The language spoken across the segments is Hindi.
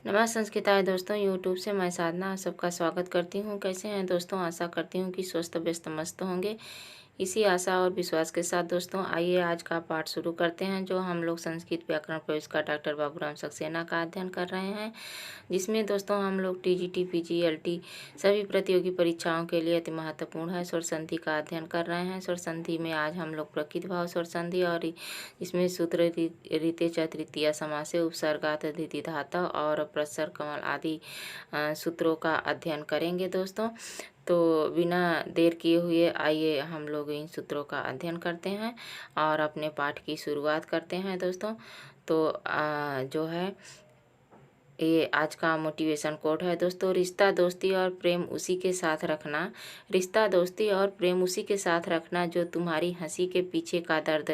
नमस्कार संस्कृताय दोस्तों, यूट्यूब से मैं साधना सबका स्वागत करती हूँ। कैसे हैं दोस्तों? आशा करती हूँ कि स्वस्थ व्यस्त मस्त होंगे। इसी आशा और विश्वास के साथ दोस्तों आइए आज का पाठ शुरू करते हैं, जो हम लोग संस्कृत व्याकरण प्रवेश का डॉक्टर बाबूराम सक्सेना का अध्ययन कर रहे हैं, जिसमें दोस्तों हम लोग टीजीटी, पीजीएलटी सभी प्रतियोगी परीक्षाओं के लिए अति महत्वपूर्ण है स्वर संधि का अध्ययन कर रहे हैं। स्वर संधि में आज हम लोग प्रकृति भाव स्वर संधि और इसमें सूत्र रीते च तृतीया समास से उपसर्गात अधिति धाता और प्रसर कमल आदि सूत्रों का अध्ययन करेंगे दोस्तों। तो बिना देर किए हुए आइए हम लोग इन सूत्रों का अध्ययन करते हैं और अपने पाठ की शुरुआत करते हैं दोस्तों। तो जो है ये आज का मोटिवेशन कोट है दोस्तों। रिश्ता दोस्ती और प्रेम उसी के साथ रखना, रिश्ता दोस्ती और प्रेम उसी के साथ रखना जो तुम्हारी हंसी के पीछे का दर्द,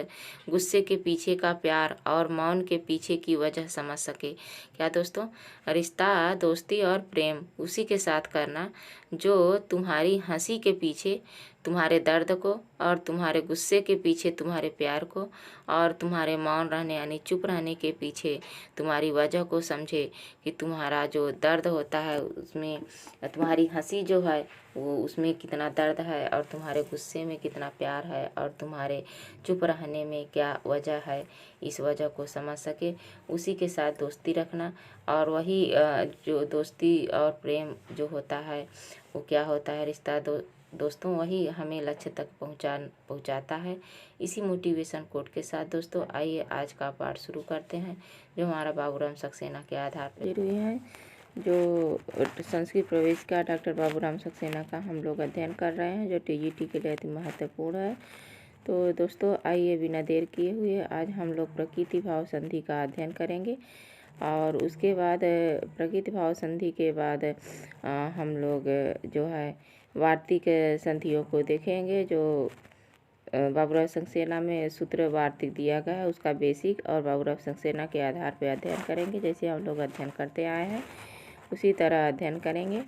गुस्से के पीछे का प्यार और मौन के पीछे की वजह समझ सके। क्या दोस्तों? रिश्ता दोस्ती और प्रेम उसी के साथ करना जो तुम्हारी हंसी के पीछे तुम्हारे दर्द को और तुम्हारे गुस्से के पीछे तुम्हारे प्यार को और तुम्हारे मौन रहने यानी चुप रहने के पीछे तुम्हारी वजह को समझे कि तुम्हारा जो दर्द होता है उसमें तुम्हारी हंसी जो है वो उसमें कितना दर्द है और तुम्हारे गुस्से में कितना प्यार है और तुम्हारे चुप रहने में क्या वजह है, इस वजह को समझ सके। उसी के साथ दोस्ती रखना और वही जो दोस्ती और प्रेम जो होता है वो क्या होता है, रिश्ता दोस्तों वही हमें लक्ष्य तक पहुंचाता है। इसी मोटिवेशन कोट के साथ दोस्तों आइए आज का पाठ शुरू करते हैं, जो हमारा बाबूराम सक्सेना के आधार पर हुई है। जो संस्कृत प्रवेश का डॉक्टर बाबूराम सक्सेना का हम लोग अध्ययन कर रहे हैं, जो टीजीटी के लिए अति महत्वपूर्ण है। तो दोस्तों आइए बिना देर किए हुए आज हम लोग प्रकृति भाव संधि का अध्ययन करेंगे और उसके बाद प्रकृति भाव संधि के बाद हम लोग जो है वार्तिक संधियों को देखेंगे। जो बाबूराव सक्सेना में सूत्र वार्तिक दिया गया है उसका बेसिक और बाबूराव सक्सेना के आधार पर अध्ययन करेंगे। जैसे हम लोग अध्ययन करते आए हैं उसी तरह अध्ययन करेंगे।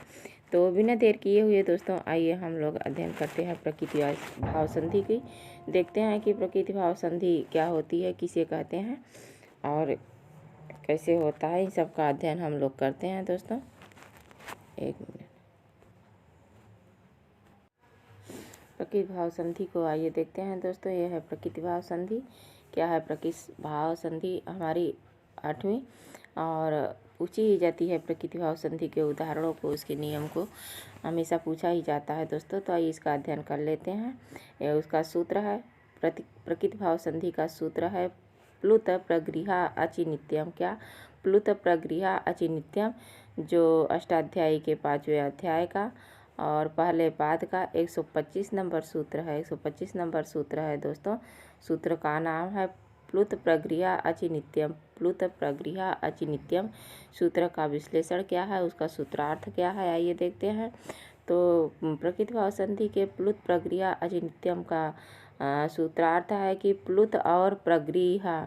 तो बिना देर किए हुए दोस्तों आइए हम लोग अध्ययन करते हैं प्रकृति भाव संधि की। देखते हैं कि प्रकृति भाव संधि क्या होती है, किसे कहते हैं और कैसे होता है, इन सब का अध्ययन हम लोग करते हैं दोस्तों। एक मिनट। प्रकृति भाव संधि को आइए देखते हैं दोस्तों। यह है प्रकृति भाव संधि। क्या है प्रकृति भाव संधि? हमारी 8वीं और पूछी ही जाती है प्रकृति भाव संधि के उदाहरणों को, उसके नियम को हमेशा पूछा ही जाता है दोस्तों। तो आइए इसका अध्ययन कर लेते हैं। यह उसका सूत्र है। प्रकृति भाव संधि का सूत्र है प्लुत प्रगृहा अचिनित्यम। क्या? प्लुत प्रगृहा अचिनित्यम, जो अष्टाध्यायी के 5वें अध्याय का और पहले पाद का 125 नंबर सूत्र है। 125 नंबर सूत्र है दोस्तों। सूत्र का नाम है प्लुत प्रगृहा अचिनित्यम। प्लुत प्रगृहा अचिनित्यम। सूत्र का विश्लेषण क्या है, उसका सूत्रार्थ क्या है, आइए देखते हैं। तो प्रकृति भाव संधि के प्लुत प्रगृहा अचिनित्यम का सूत्रार्थ है कि प्लुत और प्रगृहा,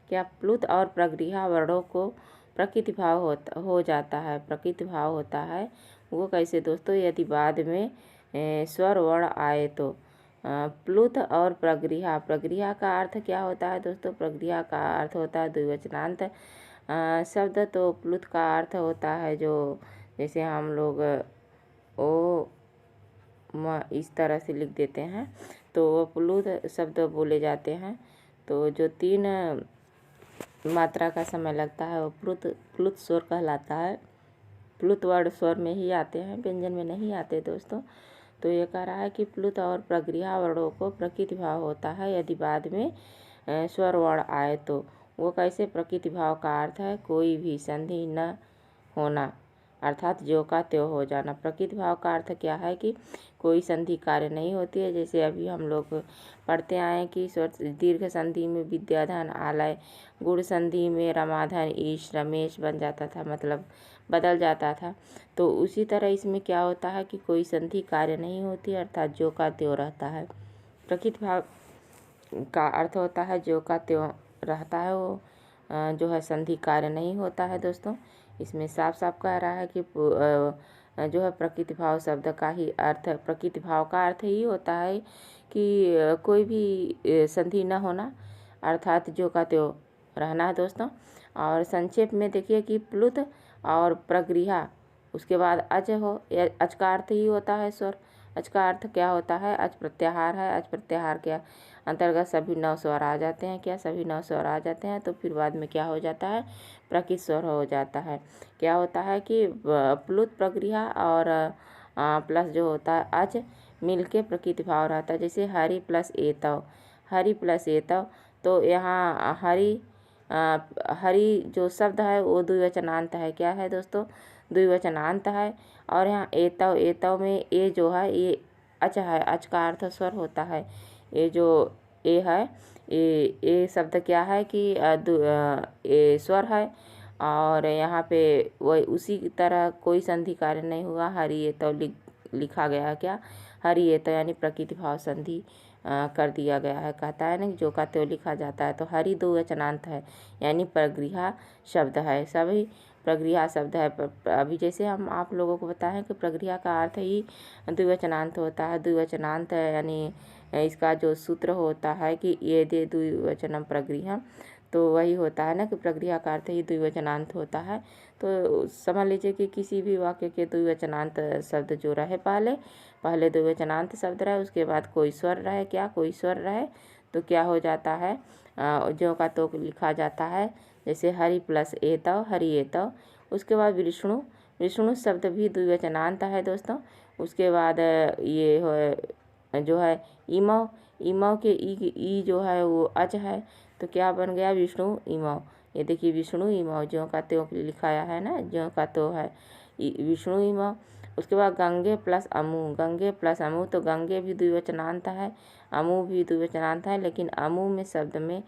क्या प्लुत और प्रगृहा वर्णों को प्रकृति भाव हो जाता है, प्रकृति भाव होता है। वो कैसे दोस्तों? यदि बाद में स्वर वर्ण आए तो। प्लुत और प्रगृहा, प्रगृहा का अर्थ क्या होता है दोस्तों? प्रगृहा का अर्थ होता है द्विवचनांत शब्द। तो प्लुत का अर्थ होता है जो जैसे हम लोग ओ म इस तरह से लिख देते हैं तो वो प्लुत शब्द बोले जाते हैं। तो जो 3 मात्रा का समय लगता है वो प्लुत स्वर कहलाता है। प्लुत वर्ण स्वर में ही आते हैं, व्यंजन में नहीं आते दोस्तों। तो ये कह रहा है कि प्लुत और प्रगृहा वर्णों को प्रकृति भाव होता है यदि बाद में स्वर वर्ण आए तो। वो कैसे? प्रकृति भाव का अर्थ है कोई भी संधि न होना, अर्थात ज्यों का त्यों हो जाना। प्रकृति भाव का अर्थ क्या है कि कोई संधि कार्य नहीं होती है। जैसे अभी हम लोग पढ़ते आए कि दीर्घ संधि में विद्याधन आलय, गुण संधि में रमाधन ईश रमेश बन जाता था, मतलब बदल जाता था। तो उसी तरह इसमें क्या होता है कि कोई संधि कार्य नहीं होती, अर्थात ज्यों का त्यों रहता है। प्रकृति भाव का अर्थ होता है ज्यों का त्यों रहता है, वो जो है संधि कार्य नहीं होता है दोस्तों। इसमें साफ साफ कह रहा है कि जो है प्रकृति भाव शब्द का ही अर्थ, प्रकृति भाव का अर्थ ही होता है कि कोई भी संधि न होना, अर्थात ज्यों का त्यों रहना है दोस्तों। और संक्षेप में देखिए कि प्लुत और प्रगृहा, उसके बाद अज हो, अज का अर्थ ही होता है स्वर। अज का अर्थ क्या होता है? अज प्रत्याहार है। अज प्रत्याहार के अंतर्गत सभी 9 स्वर आ जाते हैं। क्या सभी 9 स्वर आ जाते हैं? तो फिर बाद में क्या हो जाता है? प्रकृत स्वर हो जाता है। क्या होता है कि प्लुत प्रगृहा और प्लस जो होता है अज मिल के प्रकृति भाव रहता है। जैसे हरि प्लस एतव, हरि प्लस एतव, तो यहाँ हरि जो शब्द है वो द्विवचनांत है। क्या है दोस्तों? द्विवचनांत है। और यहाँ एतव, एतव में ए जो है ये अच है। अच का अर्थ स्वर होता है। ये जो ए है, ये शब्द क्या है कि ये स्वर है। और यहाँ पे वही उसी की तरह कोई संधि कार्य नहीं हुआ। हरि एतव लिखा गया है। क्या? हरि एतव यानी प्रकृति भाव संधि कर दिया गया है। कहता है ना जो का त्यों लिखा जाता है। तो हरि द्विवचनांत है यानी प्रगृहा शब्द है। सभी प्रगृहा शब्द है। अभी जैसे हम आप लोगों को बताएं कि प्रगृहा का अर्थ ही द्विवचनांत होता है। द्विवचनांत यानी इसका जो सूत्र होता है कि ये दे द्विवचनम प्रगृहम, तो वही होता है ना कि प्रगृहा का अर्थ ही द्विवचनांत होता है। तो समझ लीजिए कि किसी भी वाक्य के द्विवचनांत शब्द जो रहे, पहले द्विवचनांत शब्द रहे, उसके बाद कोई स्वर रहे, क्या कोई स्वर रहे, तो क्या हो जाता है? जो का तो लिखा जाता है। जैसे हरि प्लस एतव, हरि एतव। उसके बाद विष्णु, विष्णु शब्द भी द्विवचनांत है दोस्तों। उसके बाद ये जो है इमव, इमव के ई जो है वो अच है। तो क्या बन गया? विष्णु इमव। ये देखिए विष्णु इमव, ज्यों का त्यों लिखाया है ना, ज्यों का तो है विष्णु इमव। उसके बाद गंगे प्लस अमु, गंगे प्लस अमु, तो गंगे भी द्विवचनांत है, अमु भी द्विवचनांत है, लेकिन अमु में शब्द में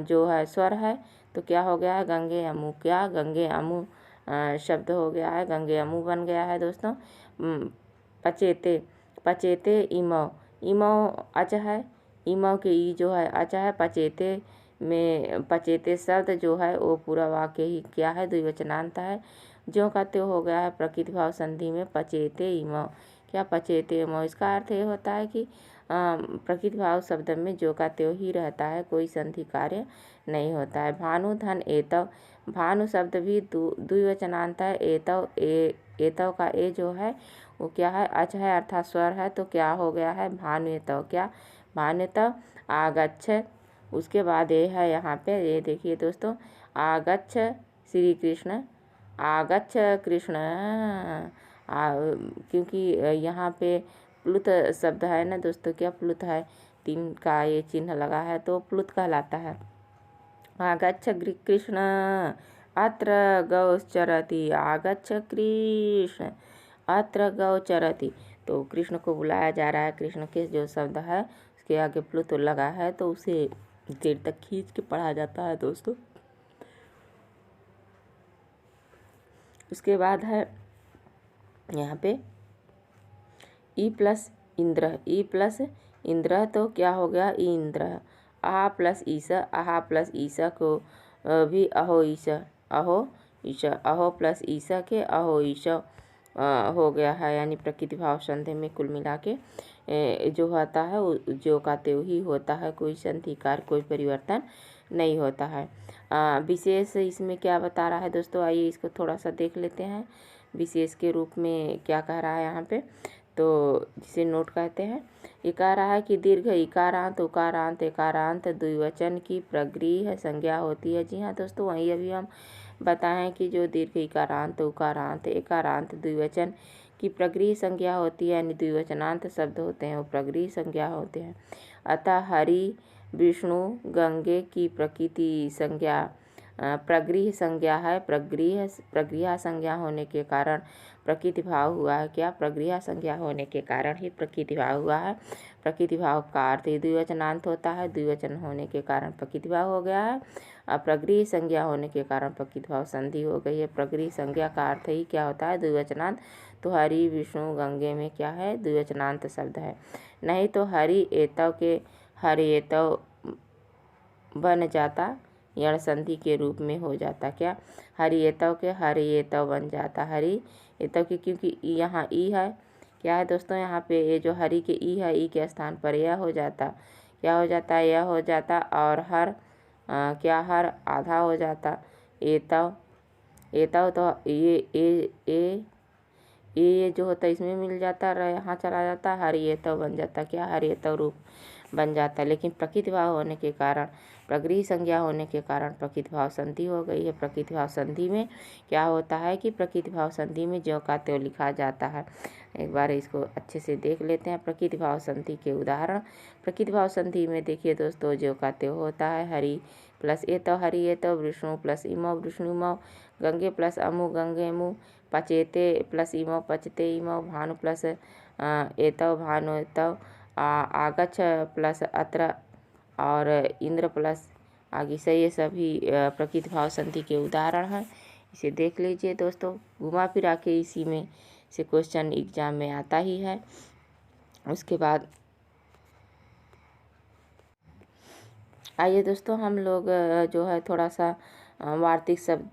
जो है स्वर है। तो क्या हो गया है? गंगे अमु। क्या? गंगे अमु शब्द हो गया है, गंगे अमु बन गया है दोस्तों। पचेते, पचेते इमव, इमव अच है, इमव के ई जो है अच है। पचेते में पचेते शब्द जो है वो पूरा वाक्य ही क्या है? द्विवचनांत है। ज्यों का त्यों हो गया है प्रकृति भाव संधि में पचेते इमव। क्या? पचेते इमव। इसका अर्थ ये होता है कि प्रकृति भाव शब्द में ज्यों का त्यों ही रहता है, कोई संधि कार्य नहीं होता है। भानु धन एतव, भानु शब्द भी द्विवचनांत है। एतव, एतव का ए जो है वो क्या है? अच है अर्थात स्वर है। तो क्या हो गया है? भानुतव। क्या? भानुतव। आगच्छ, उसके बाद ये है यहाँ पे, ये देखिए दोस्तों, आगच्छ श्री कृष्ण, आगच्छ कृष्ण। क्योंकि यहाँ पे प्लुत शब्द है ना दोस्तों, क्या प्लुत है, 3 का ये चिन्ह लगा है तो प्लुत कहलाता है। आगच्छ कृष्ण अत्र गौ चरति, आगच्छ कृष्ण अत्र गौ चरति। तो कृष्ण को बुलाया जा रहा है। कृष्ण के जो शब्द है उसके आगे प्लुत लगा है तो उसे देर तक खींच के पढ़ा जाता है दोस्तों। उसके बाद है यहाँ पे E plus Indra, E plus Indra, तो क्या हो गया? इंद्र। आहा प्लस ईसा, आहा प्लस ईसा को भी अहो ईसा, अहो ईशा, अहो प्लस ईसा के अहो ईशा हो गया है। यानी प्रकृति भाव संधि में कुल मिला के जो होता है वो जो का त्यों ही होता है, कोई संधिकार कोई परिवर्तन नहीं होता है। विशेष इसमें क्या बता रहा है दोस्तों, आइए इसको थोड़ा सा देख लेते हैं। विशेष के रूप में क्या कह रहा है यहाँ पे, तो जिसे नोट कहते हैं। ये कह रहा है कि दीर्घ इकारांत उकारांत एकारांत द्विवचन की प्रगृह संज्ञा होती है। जी हाँ दोस्तों, वहीं अभी हम बताएं कि जो दीर्घ इकारांत उकारांत एकारांत द्विवचन की प्रगृह संज्ञा होती है, यानी द्विवचनांत शब्द होते हैं वो प्रगृह संज्ञा होते हैं। अतः हरि विष्णु गंगे की प्रकृति संज्ञा प्रगृह संज्ञा है। प्रगृह संज्ञा होने के कारण प्रकृति भाव हुआ है। क्या? प्रगृह संज्ञा होने के कारण ही प्रकृति भाव हुआ है। प्रकृति भाव का अर्थ द्विवचनांत होता है, द्विवचन होने के कारण प्रकृति भाव हो गया है। और प्रगृह संज्ञा होने के कारण प्रकृति भाव संधि हो गई है। प्रगृह संज्ञा का अर्थ ही क्या होता है? द्विवचनांत। तो हरि विष्णु गंगे में क्या है? द्विवचनांत शब्द है। नहीं तो हरि एतव के हरि एतव बन जाता, यण संधि के रूप में हो जाता। क्या? हरि एतव के हरि एतव बन जाता, हरि एतव के, क्योंकि यहाँ ई है। क्या है दोस्तों? यहाँ पे ये जो हरि के ई है, ई के स्थान पर यह हो जाता। क्या हो जाता है? यह हो जाता। और हर क्या? हर आधा हो जाता। एतव, एतव तो ये जो होता है इसमें मिल जाता है, यहाँ चला जाता, हरिएतव बन जाता, क्या हरिएतव रूप बन जाता। लेकिन प्रकृति भाव होने के कारण, प्रगृही संज्ञा होने के कारण प्रकृति भाव संधि हो गई है। प्रकृति भाव संधि में क्या होता है कि प्रकृति भाव संधि में ज्यों का त्यों लिखा जाता है। एक बार इसको अच्छे से देख लेते हैं। प्रकृति भाव संधि के उदाहरण। प्रकृति भाव संधि में देखिए दोस्तों, ज्यों का त्यों होता है। हरि प्लस एतव हरि एतव, विष्णु प्लस इमव विष्णु इमव, गंगे प्लस अमु गंगे मु, पचेते प्लस इमव पचते इमव, भानु प्लस एतव भानु एतव, आगच्छ प्लस अत्र और इंद्र प्लस आगिसा। ये सभी प्रकृति भाव संधि के उदाहरण हैं। इसे देख लीजिए दोस्तों, घुमा फिरा के इसी में से क्वेश्चन एग्जाम में आता ही है। उसके बाद आइए दोस्तों, हम लोग जो है थोड़ा सा वार्तिक शब्द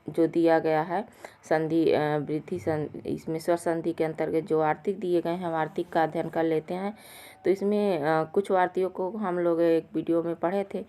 जो दिया गया है संधि वृद्धि संधि, इसमें स्वर संधि के अंतर्गत जो वार्तिक दिए गए हैं, वार्तिक का अध्ययन कर लेते हैं। तो इसमें कुछ वार्तिकों को हम लोग एक वीडियो में पढ़े थे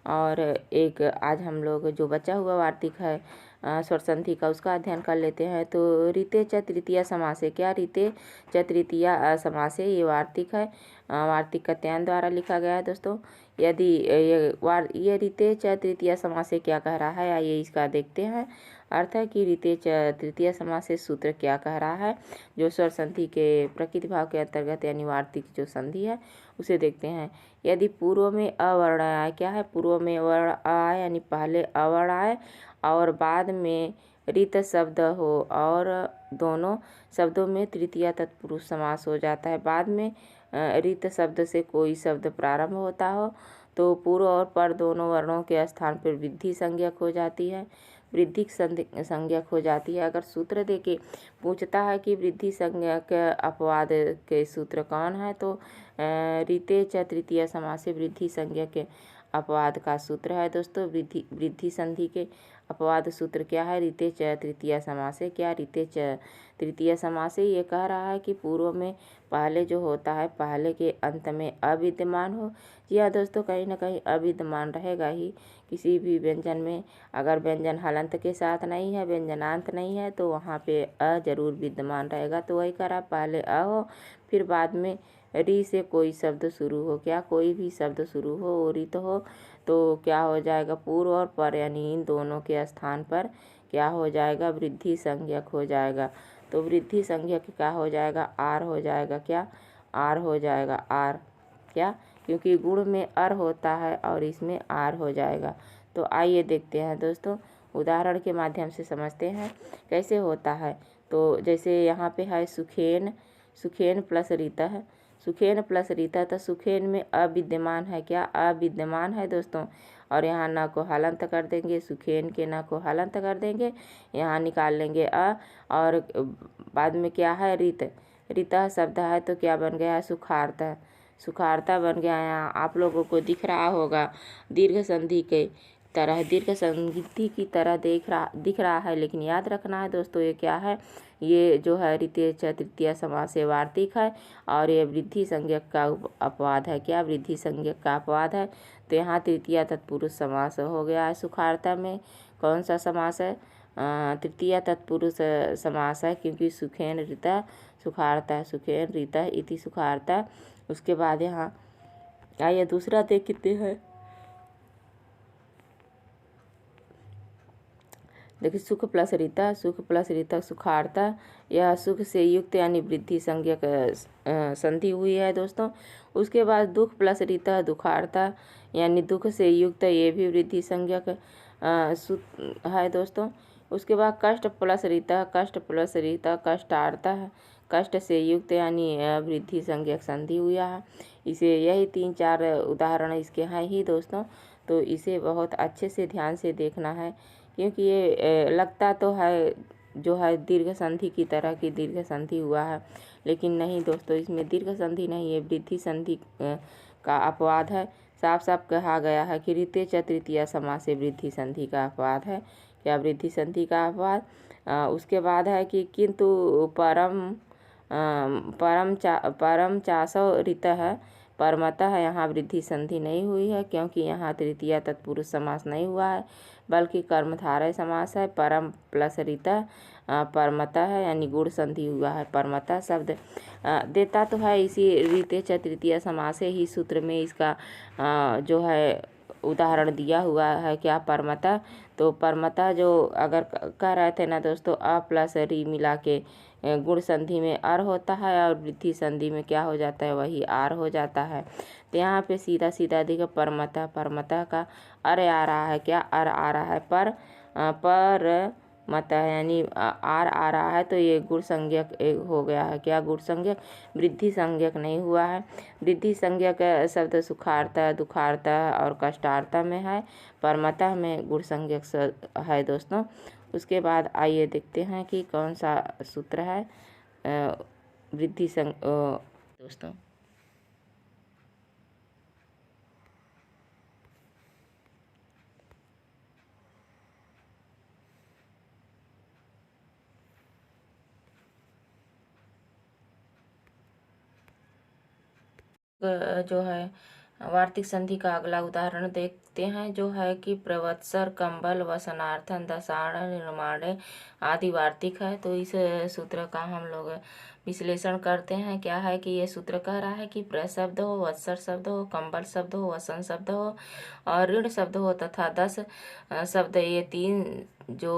और एक आज हम लोग जो बचा हुआ वार्तिक है स्वर संधि का, उसका अध्ययन कर लेते हैं। तो रीते च तृतीया समासे, क्या रीते च तृतीया समासे ये वार्तिक है। वार्तिक कत्यायन द्वारा लिखा गया है दोस्तों। यदि ये रीते च तृतीया समासे क्या कह रहा है, आइए इसका देखते हैं। अर्थ है कि रीते च तृतीया समास से सूत्र क्या कह रहा है, जो स्वर संधि के प्रकृति भाव के अंतर्गत यानी वार्तिक जो संधि है उसे देखते हैं। यदि पूर्व में अवर्ण आए, क्या है, पूर्व में वर्ण आए यानी पहले अवर्ण आए और बाद में रित शब्द हो और दोनों शब्दों में तृतीया तत्पुरुष समास हो जाता है, बाद में रित शब्द से कोई शब्द प्रारंभ होता हो, तो पूर्व और पर दोनों वर्णों के स्थान पर वृद्धि संज्ञक हो जाती है, वृद्धि संज्ञक हो जाती है। अगर सूत्र देके पूछता है कि वृद्धि संज्ञक अपवाद के सूत्र कौन है, तो रीते च तृतीया समास से वृद्धि संज्ञक के अपवाद का सूत्र है दोस्तों। वृद्धि संधि के अपवाद सूत्र क्या है, रीते च तृतीया समास है। क्या रीते च तृतीया समास है, ये कह रहा है कि पूर्व में पहले जो होता है पहले के अंत में अविद्यमान हो। जी हाँ दोस्तों, कहीं ना कहीं अविद्यमान रहेगा ही किसी भी व्यंजन में। अगर व्यंजन हलंत के साथ नहीं है, व्यंजनांत नहीं है, तो वहाँ पे अ जरूर विद्यमान रहेगा। तो वही करा, पहले अ हो फिर बाद में री से कोई शब्द शुरू हो, क्या कोई भी शब्द शुरू हो और रित हो, तो क्या हो जाएगा, पूर्व और पर यानी इन दोनों के स्थान पर क्या हो जाएगा, वृद्धि संज्ञक हो जाएगा। तो वृद्धि संज्ञक क्या हो जाएगा, आर हो जाएगा। क्या आर हो जाएगा, आर, क्या, क्योंकि गुण में अर होता है और इसमें आर हो जाएगा। तो आइए देखते हैं दोस्तों, उदाहरण के माध्यम से समझते हैं कैसे होता है। तो जैसे यहाँ पे है सुखेन, सुखेन प्लस रीता है, सुखेन प्लस रीता, तो सुखेन में अविद्यमान है, क्या अविद्यमान है दोस्तों, और यहाँ न को हलंत कर देंगे, सुखेन के न को हलंत कर देंगे, यहाँ निकाल लेंगे अ, और बाद में क्या है, रीत, रीता शब्द है तो क्या बन गया, सुखार्ता, सुखार्ता बन गया। यहाँ आप लोगों को दिख रहा होगा दीर्घ संधि के तरह, दीर्घ संधि की तरह दिख रहा है, लेकिन याद रखना है दोस्तों ये क्या है, ये जो है रीते च तृतीया समास से वार्तिक है और ये वृद्धि संज्ञक का अपवाद है। क्या वृद्धि संज्ञक का अपवाद है, तो यहाँ तृतीया तत्पुरुष समास हो गया है। सुखार्ता में कौन सा समास है, तृतीया तत्पुरुष समास है, क्योंकि सुखेन रीता सुखार्ता, सुखेन रीता इति सुखार्ता। उसके बाद यहाँ आइए दूसरा देखते हैं। देखिए सुख प्लस रीता, सुख प्लस रीता सुखार्ता, यह सुख से युक्त यानी वृद्धि संज्ञक संधि हुई है दोस्तों। उसके बाद दुख प्लस रीता दुखार्ता यानी दुख से युक्त, ये भी वृद्धि संज्ञक है दोस्तों। उसके बाद कष्ट प्लस रीता, कष्ट प्लस रीता कष्टार्ता है, कष्ट से युक्त यानी वृद्धि संज्ञक संधि हुआ है। इसे यही 3-4 उदाहरण इसके हैं ही दोस्तों, तो इसे बहुत अच्छे से ध्यान से देखना है, क्योंकि ये लगता तो है जो है दीर्घ संधि की तरह की दीर्घ संधि हुआ है, लेकिन नहीं दोस्तों, इसमें दीर्घ संधि नहीं है, वृद्धि संधि का अपवाद है। साफ साफ कहा गया है कि रीते च तृतीया समास से वृद्धि संधि का अपवाद है। क्या वृद्धि संधि का अपवाद। उसके बाद है कि किंतु परम चासो रीत है, परमतः यहाँ वृद्धि संधि नहीं हुई है, क्योंकि यहाँ तृतीया तत्पुरुष समास नहीं हुआ है। बल्कि कर्मधारय समास है। परम प्लस रीता परमता है, यानी गुण संधि हुआ है। परमता शब्द देता तो है इसी रीते च तृतीया समास है ही सूत्र में इसका जो है उदाहरण दिया हुआ है। क्या परमता, तो परमता जो अगर कह रहे थे ना दोस्तों, अ प्लस री मिला के गुण संधि में अर होता है और वृद्धि संधि में क्या हो जाता है, वही आर हो जाता है। तो यहाँ पे सीधा सीधा देखो परमता, परमता का अरे आ रहा है, क्या अर आ रहा है, पर मत है, यानी आर आ रहा है, तो ये गुण संज्ञक हो गया है। क्या गुण संज्ञक, वृद्धि संज्ञक नहीं हुआ है। वृद्धि संज्ञक शब्द सुखार्ता, दुखार्ता और कष्टार्ता में है, परमता में गुण संज्ञक है दोस्तों। उसके बाद आइए देखते हैं कि कौन सा सूत्र है वृद्धि दोस्तों। जो है वार्तिक संधि का अगला उदाहरण देखते हैं, जो है कि प्रवत्सर, कंबल, वसनार्थन, दशाण, निर्माण आदि वार्तिक है। तो इस सूत्र का हम लोग विश्लेषण करते हैं। क्या है कि ये सूत्र कह रहा है कि प्र शब्द हो, वत्सर शब्द हो, कंबल शब्द हो, वसन शब्द हो और ऋण शब्द हो तथा 10 शब्द, ये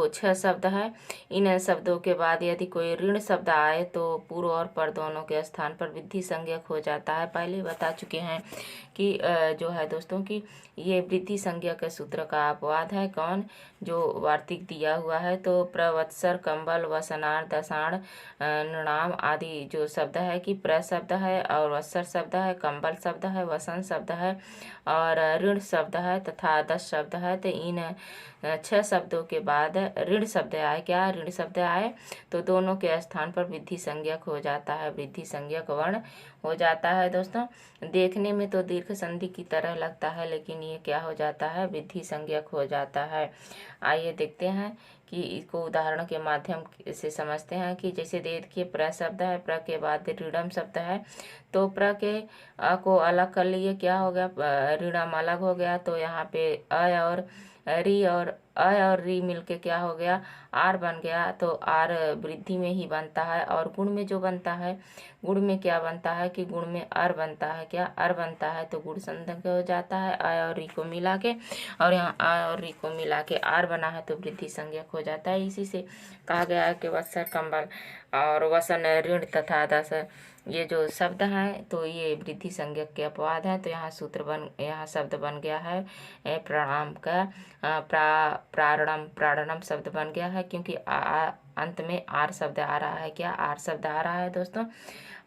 6 शब्द है। इन शब्दों के बाद यदि कोई ऋण शब्द आए तो पूर्व और पर दोनों के स्थान पर वृद्धि संज्ञक हो जाता है। पहले बता चुके हैं कि जो है दोस्तों कि ये वृद्धि संज्ञक सूत्र का अपवाद है। कौन, जो वार्तिक दिया हुआ है। तो प्रवत्सर, कंबल, वसनार, दशाण, नृणाम आदि जो शब्द है कि प्र शब्द है और वत्सर शब्द है, कंबल शब्द है, वसन शब्द है और ऋण शब्द है तथा 10 शब्द है। तो इन 6 शब्दों के बाद ऋण शब्द आए, क्या ऋण शब्द आए, तो दोनों के स्थान पर वृद्धि संज्ञक हो जाता है, वृद्धि संज्ञक वर्ण हो जाता है दोस्तों। देखने में तो दीर्घ संधि की तरह लगता है, लेकिन ये क्या हो जाता है, वृद्धि संज्ञक हो जाता है। आइए देखते हैं कि इसको उदाहरण के माध्यम से समझते हैं। कि जैसे देखिए प्र शब्द है, प्र के बाद ऋणम शब्द है, तो प्र के को अलग कर लिए, क्या हो गया, ऋणम अलग हो गया। तो यहाँ पे और री मिलके क्या हो गया, आर बन गया। तो आर वृद्धि में ही बनता है और गुण में जो बनता है, गुण में क्या बनता है कि गुण में अर बनता है, क्या अर बनता है, तो गुण संज्ञक हो जाता है। आ और री को मिला के, और यहाँ आ और री को मिला के आर बना है तो वृद्धि संज्ञक हो जाता है। इसी से कहा गया है कि वत्सर, कंबल और वसन, ऋण तथा 10 ये जो शब्द हैं तो ये वृद्धि संज्ञक के अपवाद हैं। तो यहाँ शब्द बन गया है प्रणाम का प्रारणम शब्द बन गया है, क्योंकि अंत में आर शब्द आ रहा है, क्या आर शब्द आ रहा है दोस्तों।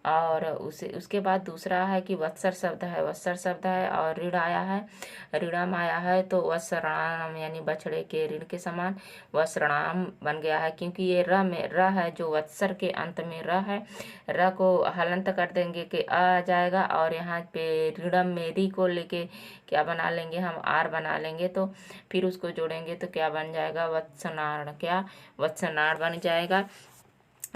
और उसके बाद दूसरा है कि वत्सर शब्द है, वत्सर शब्द है और ऋण आया है, ऋणम आया है। तो वत्सराम यानी बछड़े के ऋण के समान वत्सराम बन गया है, क्योंकि ये र में र है, जो वत्सर के अंत में र है, र को हलंत कर देंगे कि आ जाएगा और यहाँ पे ऋणम में री को लेके क्या बना लेंगे, हम आर बना लेंगे। तो फिर उसको जोड़ेंगे तो क्या बन जाएगा, वत्सनार्ण, क्या वत्सनार्ण बन जाएगा।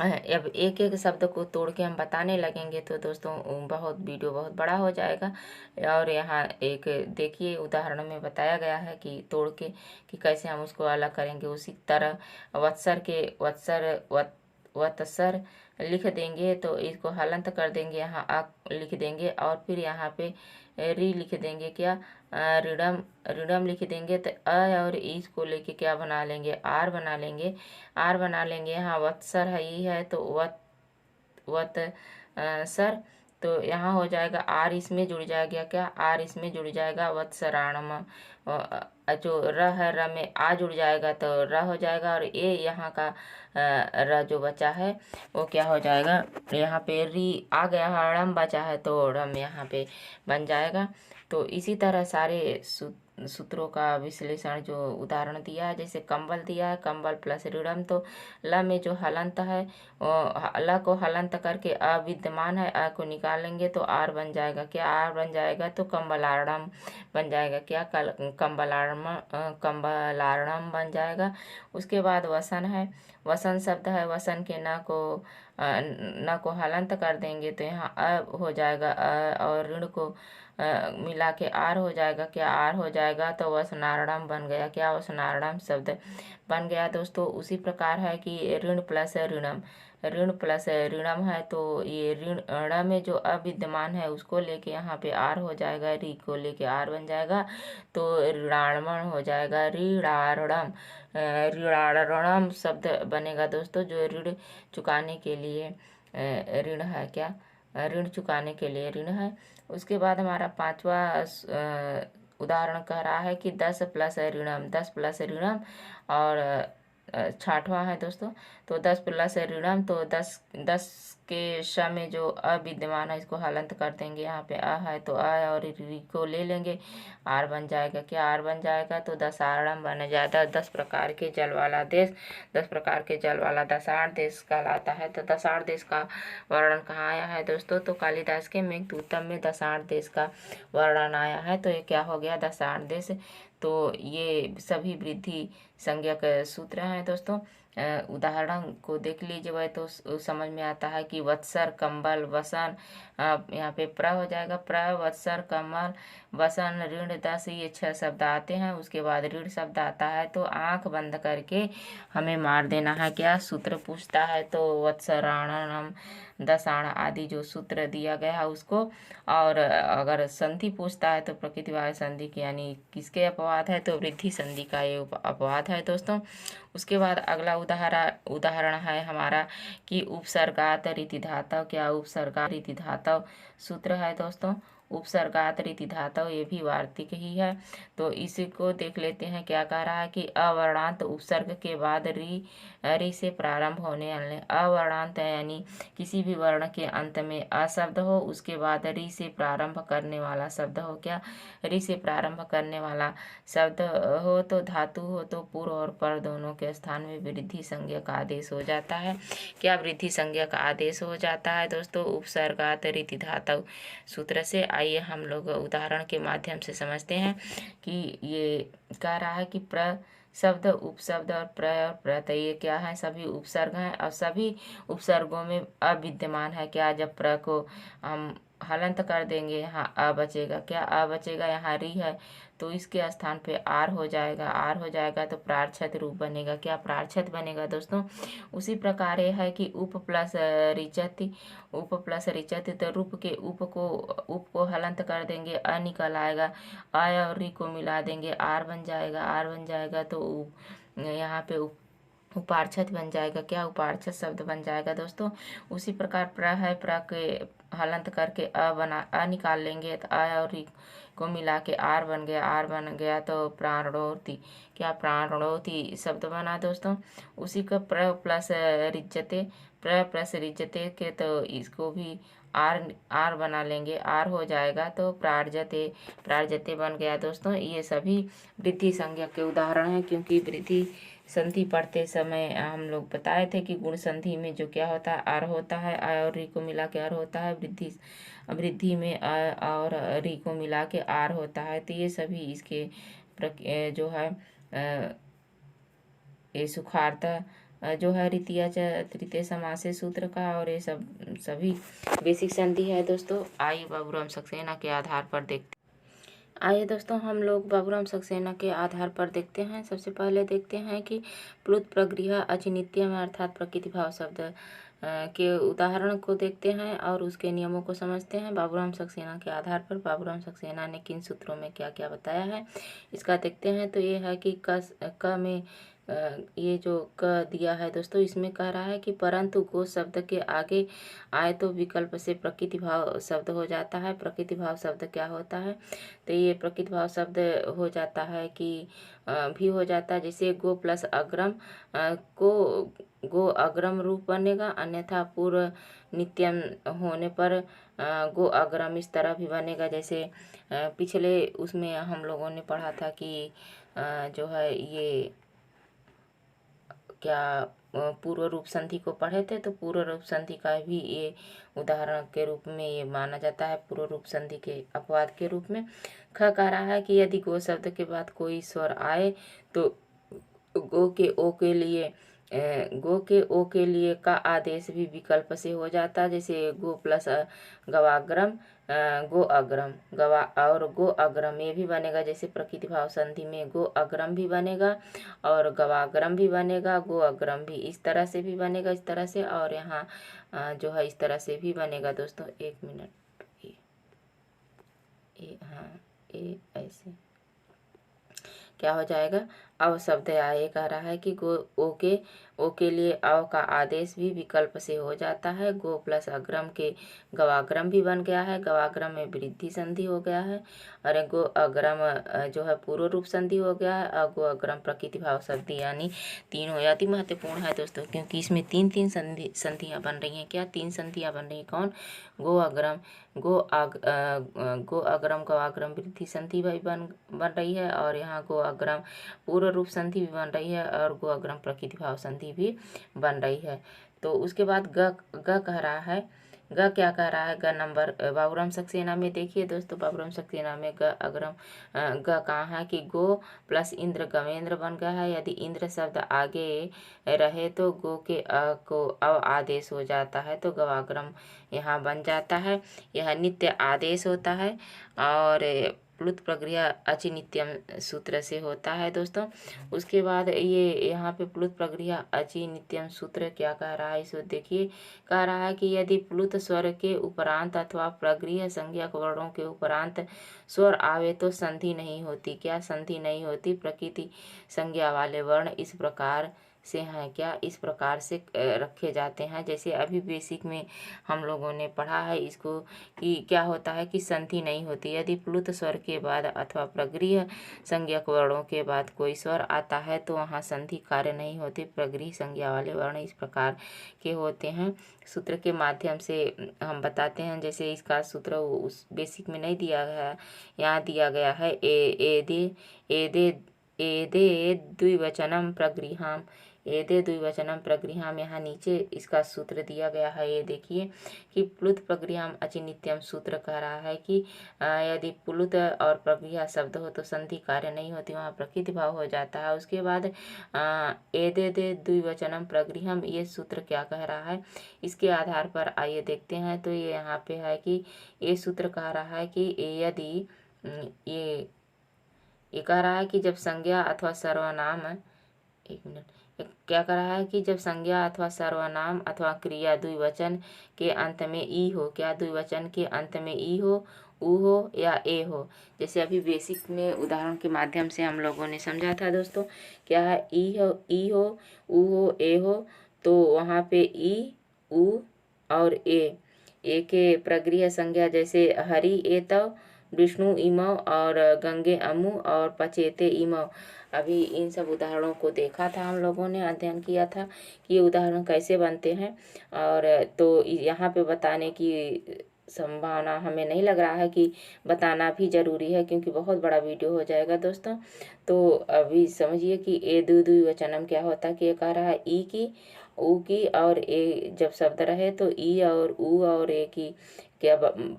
अब एक एक शब्द को तोड़ के हम बताने लगेंगे तो दोस्तों वीडियो बहुत बड़ा हो जाएगा। और यहाँ एक देखिए उदाहरण में बताया गया है कि तोड़ के कि कैसे हम उसको अलग करेंगे। उसी तरह वत्सर लिख देंगे तो इसको हलंत कर देंगे, यहाँ आ लिख देंगे और फिर यहाँ पे री लिख देंगे, क्या ऋणम लिख देंगे। तो अ और इसको लेके क्या बना लेंगे, आर बना लेंगे, आर बना लेंगे। यहाँ वत्सर है, ये है तो सर, तो यहाँ हो जाएगा आर इसमें जुड़ जाएगा, क्या आर इसमें जुड़ जाएगा वत्सराणम। जो र है, र में आ जुड़ जाएगा तो र हो जाएगा और ए यहाँ का र जो बचा है वो क्या हो जाएगा, यहाँ पे री आ गया, रम बचा है तो रम यहाँ पे बन जाएगा। तो इसी तरह सारे सूत्रों का विश्लेषण जो उदाहरण दिया है, जैसे कंबल दिया है, कंबल प्लस ऋणम, तो ल में जो हलंत है ल को हलंत करके अविद्यमान है, अ को निकालेंगे तो आर बन जाएगा, क्या आर बन जाएगा, तो कंबलार्णम बन जाएगा, क्या कंबलार्णम बन जाएगा। उसके बाद वसन है, वसन शब्द है, वसन के न को हलंत कर देंगे तो यहाँ अ हो जाएगा, और ऋण को मिला के आर हो जाएगा, क्या आर हो जाएगा, तो वसनारड़म बन गया, क्या वसनारड़म शब्द बन गया दोस्तों। उसी प्रकार है कि ऋण प्लस ऋणम, ऋण प्लस ऋणम है, तो ये ऋण ण में जो अविद्यमान है उसको लेके यहाँ पे आर हो जाएगा, री को लेके आर बन जाएगा, तो ऋणाणमण हो जाएगा, ऋणारणम, ऋणारणम शब्द बनेगा दोस्तों, जो ऋण चुकाने के लिए ऋण है, क्या ऋण चुकाने के लिए ऋण है। उसके बाद हमारा पांचवा उदाहरण कह रहा है कि 10 प्लस ऋणम, 10 प्लस ऋणम, और छठवां है दोस्तों, तो 10 प्लस ऋणम, तो 10 के श में जो अविद्यमान है इसको हलंत कर देंगे, यहाँ पे अ है तो अ और री को ले लेंगे, आर बन जाएगा, क्या आर बन जाएगा, तो दशारणम बन जाएगा। 10 प्रकार के जल वाला देश, 10 प्रकार के जल वाला दशाण देश कहलाता है। तो दशाण देश का वर्णन कहाँ आया है दोस्तों, तो कालिदास के मेघदूतम में दशाण देश का वर्णन आया है, तो ये क्या हो गया, दशाण देश। तो ये सभी वृद्धि संज्ञक सूत्र हैं दोस्तों। उदाहरण को देख लीजिए वह तो समझ में आता है कि वत्सर, कंबल, वसन, यहाँ पे प्र हो जाएगा, प्र, वत्सर, कमल, वसन, ऋण, दस, ये 6 शब्द आते हैं। उसके बाद ऋण शब्द आता है, तो आंख बंद करके हमें मार देना है, क्या सूत्र पूछता है, तो वत्सराणम, दशाण आदि जो सूत्र दिया गया है उसको। और अगर संधि पूछता है तो प्रकृति वाले संधि की, यानी किसके अपवाद है, तो वृद्धि संधि का ये अपवाद है दोस्तों। उसके बाद अगला उदाहरण है हमारा कि उपसर्गात रीति धातव, क्या उपसर्गात रीति धातव सूत्र है दोस्तों, उपसर्गात रीति धातव, ये भी वार्तिक ही है। तो इसी को देख लेते हैं, क्या कह रहा है कि अवर्णांत उपसर्ग के बाद री से प्रारंभ होने वाले, अवर्णांत यानी किसी भी वर्ण के अंत में अ शब्द हो, उसके बाद री से प्रारंभ करने वाला शब्द हो, क्या री से प्रारंभ करने वाला शब्द हो, तो धातु हो, तो पूर्व और पर दोनों के स्थान में वृद्धि संज्ञा का आदेश हो जाता है, क्या वृद्धि संज्ञा का आदेश हो जाता है दोस्तों, उपसर्गात रीति धातु सूत्र से। आइए हम लोग उदाहरण के माध्यम से समझते हैं कि ये कह रहा है कि प्र शब्द, उपशब्द और प्रत्यय, ये क्या है, सभी उपसर्ग हैं, और सभी उपसर्गों में अविद्यमान है, क्या जब प्र को हम हलंत कर देंगे यहाँ अ बचेगा, क्या अ बचेगा, यहाँ री है तो इसके स्थान पे आर हो जाएगा, आर हो जाएगा तो प्रार्थछत रूप बनेगा, क्या प्रार्थछत बनेगा दोस्तों। उसी प्रकार ये है कि उप प्लस रिचति, उप प्लस रिचति, तो रूप के उप को हलंत कर देंगे, अ निकल आएगा, आ और री को मिला देंगे, आर बन जाएगा, आर बन जाएगा, तो यहाँ पे उपार्छत बन जाएगा, क्या उपार्छत शब्द बन जाएगा दोस्तों। उसी प्रकार प्र है, प्र के हलंत करके अ निकाल लेंगे, तो अ और री को मिला के आर बन गया, आर बन गया तो प्राणोति, क्या प्राणोति शब्द बना दोस्तों। उसी का प्र प्लस रिज्जते, प्र प्लस रिज्जते के, तो इसको भी आर बना लेंगे, आर हो जाएगा तो प्रार्जते, प्रार्जते बन गया दोस्तों। ये सभी वृद्धि संज्ञा के उदाहरण हैं, क्योंकि वृद्धि संधि पढ़ते समय हम लोग बताए थे कि गुण संधि में जो क्या होता है, आर होता है, आ और री को मिला के आर होता है, वृद्धि में अ और री को मिला के आर होता है। तो ये सभी इसके जो है ये सुखार्थ जो है द्वितीय तृतीय समास सूत्र का, और ये सभी बेसिक संधि है दोस्तों। आइए बाबूराम सक्सेना के आधार पर देखते आइए दोस्तों हम लोग बाबूराम सक्सेना के आधार पर देखते हैं। सबसे पहले देखते हैं कि प्लुत प्रगृह अचिनित्यम अर्थात प्रकृति भाव शब्द के उदाहरण को देखते हैं और उसके नियमों को समझते हैं। बाबूराम सक्सेना के आधार पर बाबूराम सक्सेना ने किन सूत्रों में क्या क्या बताया है इसका देखते हैं। तो ये है कि क में ये जो क दिया है दोस्तों, इसमें कह रहा है कि परंतु गो शब्द के आगे आए तो विकल्प से प्रकृति भाव शब्द हो जाता है। प्रकृति भाव शब्द क्या होता है, तो ये प्रकृति भाव शब्द हो जाता है कि भी हो जाता है, जैसे गो प्लस अग्रम को गो अग्रम रूप बनेगा, अन्यथा पूर्व नित्यम होने पर गो अग्रम इस तरह भी बनेगा। जैसे पिछले उसमें हम लोगों ने पढ़ा था कि जो है ये क्या पूर्व रूप संधि को पढ़े थे, तो पूर्व रूप संधि का भी ये उदाहरण के रूप में ये माना जाता है, पूर्व रूप संधि के अपवाद के रूप में। ख कह रहा है कि यदि गो शब्द के बाद कोई स्वर आए तो गो के ओ के लिए गो के ओ के लिए का आदेश भी विकल्प से हो जाता है, जैसे गो प्लस गवाग्रम, गो अग्रम, गवा और गो अग्रम ये भी बनेगा। जैसे प्रकृति भाव संधि में गो अग्रम भी बनेगा और गवाग्रम भी बनेगा, गो अग्रम भी इस तरह से भी बनेगा, इस तरह से। और यहाँ जो है इस तरह से भी बनेगा दोस्तों। एक मिनट, हाँ ये ऐसे क्या हो जाएगा। अव शब्द आए कह रहा है कि गो ओ के लिए अव का आदेश भी विकल्प से हो जाता है। गो प्लस अग्रम के गवाग्रम भी बन गया है, गवाग्रम में वृद्धि संधि हो गया है। और गो अग्रम जो है पूर्व रूप संधि हो गया है। और गो अग्रम प्रकृति भाव संधि यानी तीनों अति महत्वपूर्ण है दोस्तों, क्योंकि इसमें तीन संधियाँ बन रही हैं। क्या तीन संधियाँ बन रही हैं? कौन? गो अग्रम, गो अग्रम गवाग्रम वृद्धि संधि भी बन रही है। और यहाँ गो अग्रम पूर्व रूप संधि भी बन रही है और गो अग्रम प्रकृति भाव संधि भी बन रही है। तो उसके बाद ग कह रहा है। ग क्या कह रहा है? ग नंबर बाबूराम सक्सेना में देखिए दोस्तों, बाबूराम सक्सेना में ग अग्रम ग कहाँ है कि गो प्लस इंद्र गवेंद्र बन गया है। यदि इंद्र शब्द आगे रहे तो गो के को अव आदेश हो जाता है, तो गवाग्रम यहाँ बन जाता है। यह नित्य आदेश होता है और प्लुत प्रक्रिया अचि नित्यम सूत्र से होता है दोस्तों। उसके बाद ये यहाँ पे प्लुत प्रक्रिया अचि नित्यम सूत्र क्या कह रहा है, इसको देखिए। कह रहा है कि यदि प्लुत स्वर के उपरांत अथवा प्रगृह संज्ञक वर्णों के उपरांत स्वर आवे तो संधि नहीं होती। क्या संधि नहीं होती? प्रकृति संज्ञा वाले वर्ण इस प्रकार से हैं, क्या इस प्रकार से रखे जाते हैं। जैसे अभी बेसिक में हम लोगों ने पढ़ा है इसको कि क्या होता है कि संधि नहीं होती। यदि प्लुत स्वर के बाद अथवा प्रगृह संज्ञक वर्णों के बाद कोई स्वर आता है तो वहाँ संधि कार्य नहीं होती। प्रगृह संज्ञा वाले वर्ण इस प्रकार के होते हैं। सूत्र के माध्यम से हम बताते हैं। जैसे इसका सूत्र उस बेसिक में नहीं दिया गया, यहाँ दिया गया है। एदे द्विवचनम प्रगृहाम, एदे द्विवचनम प्रगृहाम, यहाँ नीचे इसका सूत्र दिया गया है। ये देखिए कि प्लुत प्रगृहाम अचि नित्यम सूत्र कह रहा है कि यदि प्लुत और प्रगृहा शब्द हो तो संधि कार्य नहीं होती, वहाँ प्रकृति भाव हो जाता है। उसके बाद एदे द्विवचनम प्रगृहम, ये सूत्र क्या कह रहा है, इसके आधार पर आइए देखते हैं। तो ये यहाँ पे है कि ये सूत्र कह रहा है कि यदि ये कह रहा है कि जब संज्ञा अथवा सर्वनाम, एक मिनट, क्या कह रहा है कि जब संज्ञा अथवा सर्वनाम अथवा क्रिया द्विवचन के अंत में ई हो, क्या द्विवचन के अंत में ई हो, उ हो या ए हो। जैसे अभी बेसिक में उदाहरण के माध्यम से हम लोगों ने समझा था दोस्तों, क्या है ई हो, उ हो, ए हो, तो वहाँ पे ई, उ और ए के प्रगृह संज्ञा जैसे हरि एतव, विष्णु इमव और गंगे अमु और पचेते इमव। अभी इन सब उदाहरणों को देखा था, हम लोगों ने अध्ययन किया था कि ये उदाहरण कैसे बनते हैं। और तो यहाँ पे बताने की संभावना हमें नहीं लग रहा है कि बताना भी ज़रूरी है, क्योंकि बहुत बड़ा वीडियो हो जाएगा दोस्तों। तो अभी समझिए कि ए द्विवचनम क्या होता है कि ये कह रहा है ई की, ऊ की और ए जब शब्द रहे तो ई और ऊ और ए की क्या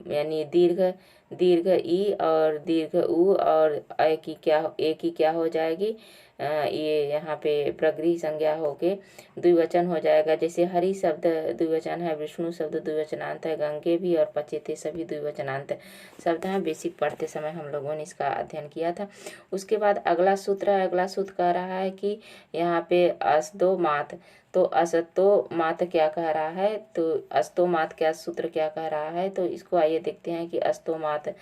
यानी दीर्घ ई और दीर्घ उ और ए की क्या हो जाएगी, ये यहाँ पे प्रगृह संज्ञा होके द्विवचन हो जाएगा। जैसे हरि शब्द द्विवचन है, विष्णु शब्द द्विवचनांत है, गंगे भी और पचेते सभी द्विवचनांत शब्द हैं। बेसिक पढ़ते समय हम लोगों ने इसका अध्ययन किया था। उसके बाद अगला सूत्र कह रहा है कि यहाँ पे असदो मात, तो असतो मात क्या कह रहा है, तो अस्तो मात क्या सूत्र क्या कह रहा है, तो इसको आइए देखते हैं कि अस्तो मात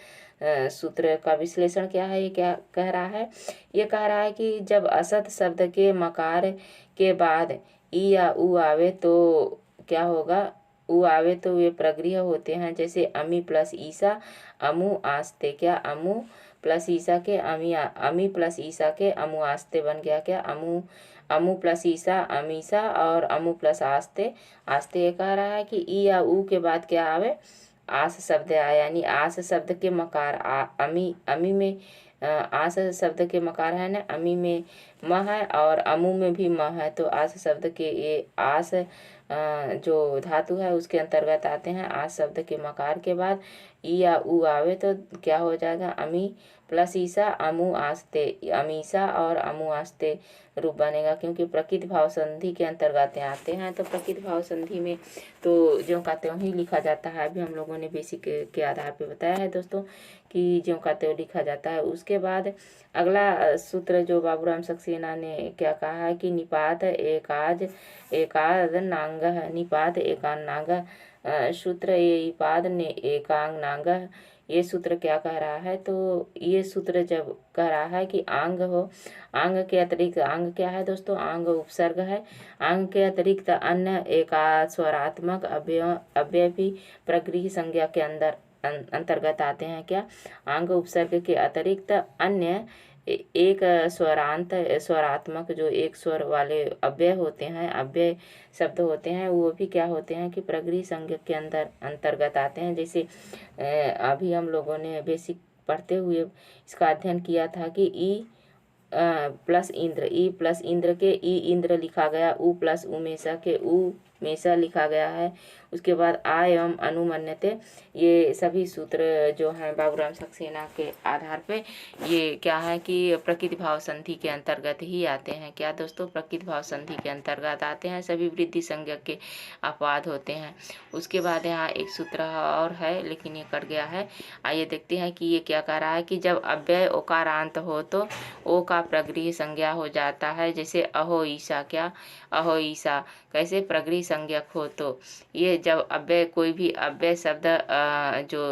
सूत्र का विश्लेषण क्या है। ये क्या कह रहा है, ये कह रहा है कि जब असत शब्द के मकार के बाद ई या उ आवे तो क्या होगा, उ आवे तो वे प्रगृह होते हैं। जैसे अमी प्लस ईसा अमु आस्ते, क्या अमु प्लस ईसा के अमी प्लस ईसा के अमु आस्ते बन गया। क्या अमु प्लस ईसा अमीसा और अमु प्लस आस्ते ये कह रहा है कि ई या उ के बाद क्या आवे, आस शब्द आया, यानी आस शब्द के मकार अमी में आस शब्द के मकार है ना, अमी में म है और अमु में भी म है, तो आस शब्द के ये आस जो धातु है उसके अंतर्गत आते हैं। आस शब्द के मकार के बाद ई या उ आवे तो क्या हो जाएगा, अमी प्लस ईसा अमु आस्ते, अमीसा और अमु आस्ते रूप बनेगा, क्योंकि प्रकृति भाव संधि के अंतर्गत आते हैं। तो प्रकृति भाव संधि में तो ज्यों का त्यों ही लिखा जाता है। अभी हम लोगों ने बेसिक के आधार पे बताया है दोस्तों कि ज्यों का त्यों लिखा जाता है। उसके बाद अगला सूत्र जो बाबूराम सक्सेना ने क्या कहा है कि निपात एकाद नांग, निपात एकान नांग सूत्र ये इपाद ने एकांग नांग, ये सूत्र क्या कह रहा है? तो ये सूत्र जब कह रहा है कि आंग हो, आंग के अतिरिक्त, आंग क्या है दोस्तों? आंग उपसर्ग है। आंग के अतिरिक्त अन्य एकास्वरात्मक अव्यय भी प्रगृह संज्ञा के अंतर्गत आते हैं। क्या? आंग उपसर्ग के अतिरिक्त अन्य एक स्वरात्मक जो एक स्वर वाले अव्यय होते हैं, अव्यय शब्द होते हैं, वो भी क्या होते हैं कि प्रगृह संज्ञा के अंतर्गत आते हैं। जैसे अभी हम लोगों ने बेसिक पढ़ते हुए इसका अध्ययन किया था कि E plus Indra, E plus Indra के ई इंद्र लिखा गया, उ प्लस उमेशा के उ मेषा लिखा गया है। उसके बाद आ एवं अनुमन्यते, ये सभी सूत्र जो हैं बाबूराम सक्सेना के आधार पे ये क्या है कि प्रकृति भाव संधि के अंतर्गत ही आते हैं। क्या दोस्तों? प्रकृति भाव संधि के अंतर्गत आते हैं, सभी वृद्धि संज्ञा के अपवाद होते हैं। उसके बाद यहाँ एक सूत्र और है लेकिन ये कट गया है। आइए देखते हैं कि ये क्या कह रहा है कि जब अव्यय ओकारांत हो तो ओ का प्रगृह संज्ञा हो जाता है। जैसे अहो ईसा, क्या? अहो ईसा कैसे प्रगृह संज्ञक हो? तो ये जब अव्यय, कोई भी अव्यय शब्द जो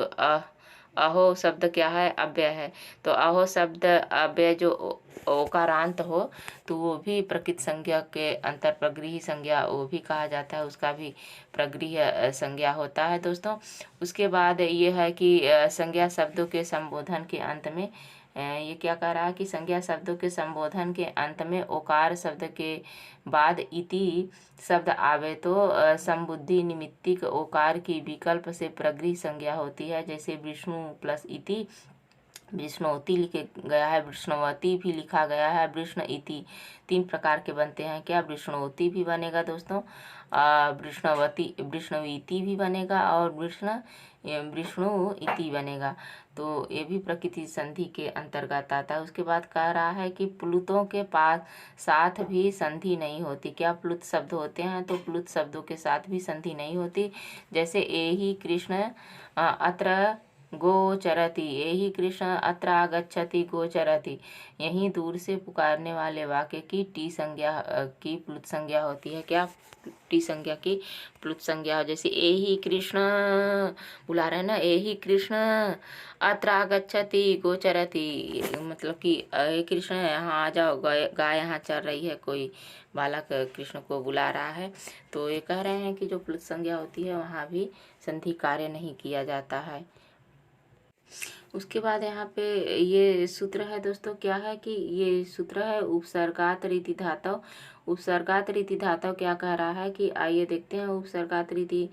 अहो शब्द क्या है? अव्यय है। तो अहो शब्द अव्यय जो ओकारांत हो तो वो भी प्रकृत संज्ञा के अंतर प्रगृह संज्ञा वो भी कहा जाता है, उसका भी प्रगृह संज्ञा होता है दोस्तों। उसके बाद ये है कि संज्ञा शब्दों के संबोधन के अंत में ये क्या कह रहा है कि संज्ञा शब्दों के संबोधन के अंत में ओकार शब्द के बाद इति शब्द आवे तो संबुद्धि निमित्तिक ओकार की विकल्प से प्रगृह संज्ञा होती है। जैसे विष्णु प्लस इति विष्णुवती लिखे गया है, विष्णुवती भी लिखा गया है, विष्णु इति तीन प्रकार के बनते हैं। क्या? विष्णुवती भी बनेगा दोस्तों, विष्णुवती भी बनेगा और विष्णु इति बनेगा। तो ये भी प्रकृति संधि के अंतर्गत आता है। उसके बाद कह रहा है कि प्लुतों के पास साथ भी संधि नहीं होती। क्या? प्लुत शब्द होते हैं तो प्लुत शब्दों के साथ भी संधि नहीं होती। जैसे एहि कृष्ण अत्र गोचरति, यही कृष्ण अत्र आगच्छति गोचरति, यहीं दूर से पुकारने वाले वाक्य की टी संज्ञा की प्लुत संज्ञा होती है। क्या? टी संज्ञा की प्लुत संज्ञा। जैसे यही कृष्ण बुला रहे हैं ना, यही कृष्ण अत्र आगच्छति गोचरति, मतलब कि ये कृष्ण यहाँ आ जाओ, गाय यहाँ चल रही है, कोई बालक कृष्ण को बुला रहा है। तो ये कह रहे हैं कि जो प्लुत संज्ञा होती है वहाँ भी संधि कार्य नहीं किया जाता है। उसके बाद यहाँ पे ये सूत्र है दोस्तों, क्या है कि ये सूत्र है उपसर्गात रीति धातव। उपसर्गात रीति धातव क्या कह रहा है कि आइए देखते हैं उपसर्गात रीति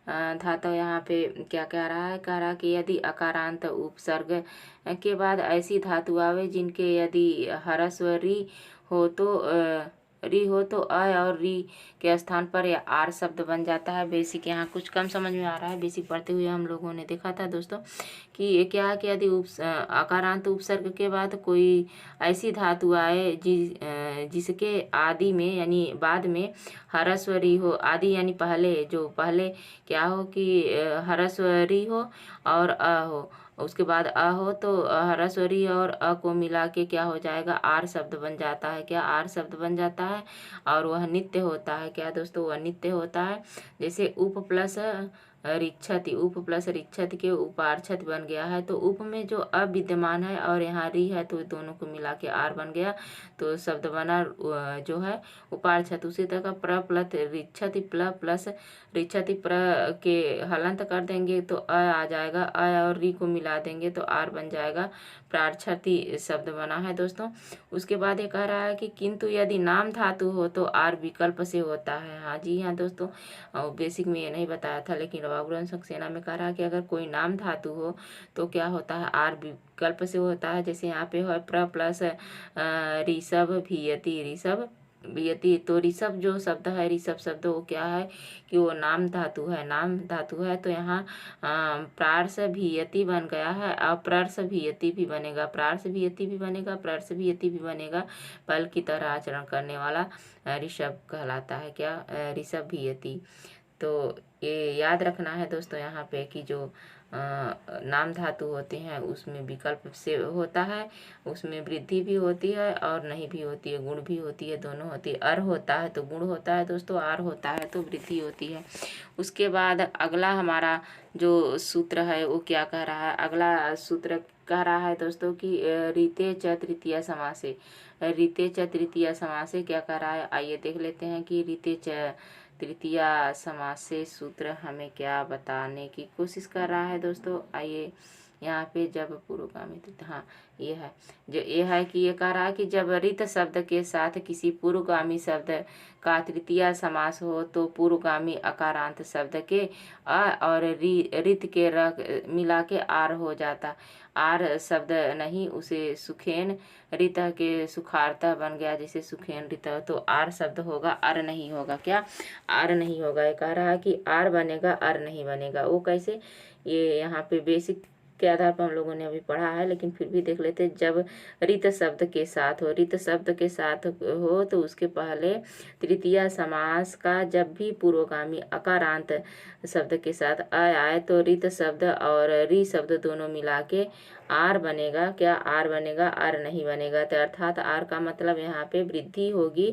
धातव यहाँ पे क्या कह रहा है? कह रहा है कि यदि अकारांत उपसर्ग के बाद ऐसी धातु आवे जिनके यदि ह्रस्व री हो तो अ और री के स्थान पर या आर शब्द बन जाता है। बेसिक यहाँ कुछ कम समझ में आ रहा है, बेसिक पढ़ते हुए हम लोगों ने देखा था दोस्तों कि ये क्या है कि यदि अकारांत उपसर्ग के बाद कोई ऐसी धातु आए जिसके आदि में यानी बाद में ह्रस्व री हो, आदि यानी पहले, जो पहले क्या हो कि ह्रस्व री हो और अ हो, उसके बाद अ हो तो ह्रस्व री और अ को मिला के क्या हो जाएगा? आर शब्द बन जाता है। क्या? आर शब्द बन जाता है और वह नित्य होता है। क्या दोस्तों? वह नित्य होता है। जैसे उप प्लस रिच्छति, उप प्लस रिच्छति के उपार्छत बन गया है। तो उप में जो अविद्यमान है और यहाँ री है तो दोनों को मिला के आर बन गया, तो शब्द बना जो है उपार्छत। उसी तरह प्र प्लस रिच्छति प्ल प्लस रिच्छति प्र के हलंत कर देंगे तो अ आ जाएगा, अ और री को मिला देंगे तो आर बन जाएगा, प्रार्थति शब्द बना है दोस्तों। उसके बाद ये कह रहा है कि किंतु यदि नाम धातु हो तो आर विकल्प से होता है। हाँ जी हाँ दोस्तों, बेसिक में ये नहीं बताया था लेकिन बाबूराम सक्सेना में कह रहा है कि अगर कोई नाम धातु हो तो क्या होता है? आर विकल्प से होता है। जैसे यहाँ पे है प्र प्लस ऋषभ भीयति, ऋषभ यति। तो ऋषभ जो शब्द है, ऋषभ शब्द वो क्या है कि वो नाम धातु है, नाम धातु है। तो यहाँ प्रार्स भी यति बन गया है, अप्रर्स भी यति भी बनेगा, प्रार्स भी यति भी बनेगा, प्रर्स भी यति भी बनेगा। पल की तरह आचरण करने वाला ऋषभ कहलाता है क्या, ऋषभ भी यति। तो ये याद रखना है दोस्तों यहाँ पे कि जो नाम धातु होते हैं उसमें विकल्प से होता है, उसमें वृद्धि भी होती है और नहीं भी होती है, गुण भी होती है, दोनों होती है। अर होता है तो गुण होता है दोस्तों, आर होता है तो वृद्धि होती है। उसके बाद अगला हमारा जो सूत्र है वो क्या कह रहा है, अगला सूत्र कह रहा है दोस्तों कि रीते च तृतीया समासे, रीते च तृतीया समासे क्या कह रहा है, आइए देख लेते हैं कि रीते च तृतीया समास से सूत्र हमें क्या बताने की कोशिश कर रहा है दोस्तों। आइए यहाँ पे जब पूर्वगामी, हाँ ये है, जो ये है कि ये कह रहा है कि जब रित शब्द के साथ किसी पूर्वगामी शब्द का तृतीया समास हो तो पूर्वगामी अकारांत शब्द के अ और रित के र मिला के आर हो जाता। आर शब्द नहीं, उसे सुखेन रित के सुखार्ता बन गया, जैसे सुखेन रित, तो आर शब्द होगा, अर नहीं होगा। क्या, आर नहीं होगा। ये कह रहा है कि आर बनेगा, अर नहीं बनेगा। वो कैसे, ये यहाँ पे बेसिक के आधार पर हम लोगों ने अभी पढ़ा है, लेकिन फिर भी देख लेते। जब रित शब्द के साथ हो, रित शब्द के साथ हो तो उसके पहले तृतीया समास का जब भी पूर्वगामी अकारांत शब्द के साथ अ आए तो रित शब्द और री शब्द दोनों मिला के आर बनेगा। क्या, आर बनेगा, आर नहीं बनेगा। तो अर्थात आर का मतलब यहाँ पे वृद्धि होगी,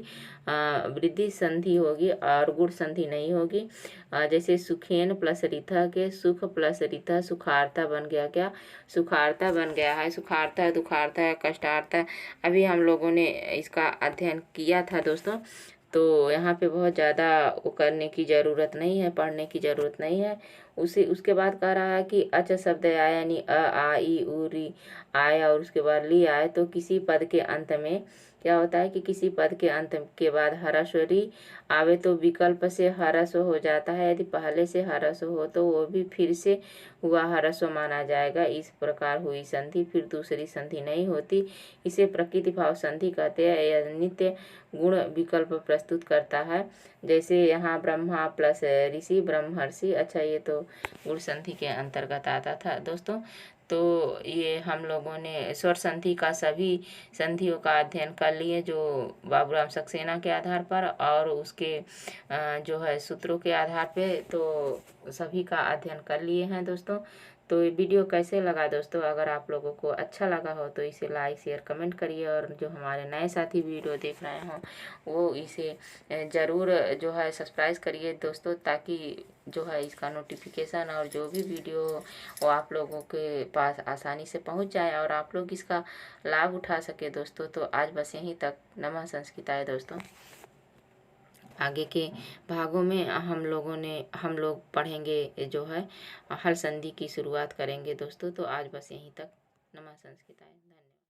वृद्धि संधि होगी और गुण संधि नहीं होगी। जैसे सुखेन प्लस रिथा के सुख प्लस रिथा सुखार्ता बन गया। क्या, सुखार्ता बन गया है। सुखार्ता, दुखार्ता, कष्टार्ता अभी हम लोगों ने इसका अध्ययन किया था दोस्तों। तो यहाँ पे बहुत ज़्यादा वो करने की ज़रूरत नहीं है, पढ़ने की ज़रूरत नहीं है। उसके बाद कह रहा है कि अच शब्द आया, यानी अ आ ई उ री आया और उसके बाद ली आए तो किसी पद के अंत में क्या होता है कि किसी पद के अंत के बाद हरस्व री आवे तो विकल्प से हरस्व हो जाता है। यदि पहले से हरस्व हो तो वो भी फिर से हुआ हरस्व माना जाएगा। इस प्रकार हुई संधि फिर दूसरी संधि नहीं होती। इसे प्रकृति भाव संधि कहते हैं। यह नित्य गुण विकल्प प्रस्तुत करता है। जैसे यहाँ ब्रह्मा प्लस ऋषि ब्रह्मर्षि, अच्छा ये तो गुण संधि के अंतर्गत आता था दोस्तों। तो ये हम लोगों ने स्वर संधि का सभी संधियों का अध्ययन कर लिए, जो बाबूराम सक्सेना के आधार पर और उसके जो है सूत्रों के आधार पे, तो सभी का अध्ययन कर लिए हैं दोस्तों। तो ये वीडियो कैसे लगा दोस्तों, अगर आप लोगों को अच्छा लगा हो तो इसे लाइक शेयर कमेंट करिए, और जो हमारे नए साथी वीडियो देख रहे हों वो इसे ज़रूर जो है सब्सक्राइब करिए दोस्तों, ताकि जो है इसका नोटिफिकेशन और जो भी वीडियो वो आप लोगों के पास आसानी से पहुंच जाए और आप लोग इसका लाभ उठा सके दोस्तों। तो आज बस यहीं तक। नमः संस्कृताय दोस्तों। आगे के भागों में हम लोग पढ़ेंगे जो है हल संधि की शुरुआत करेंगे दोस्तों। तो आज बस यहीं तक। नमः संस्कृताय।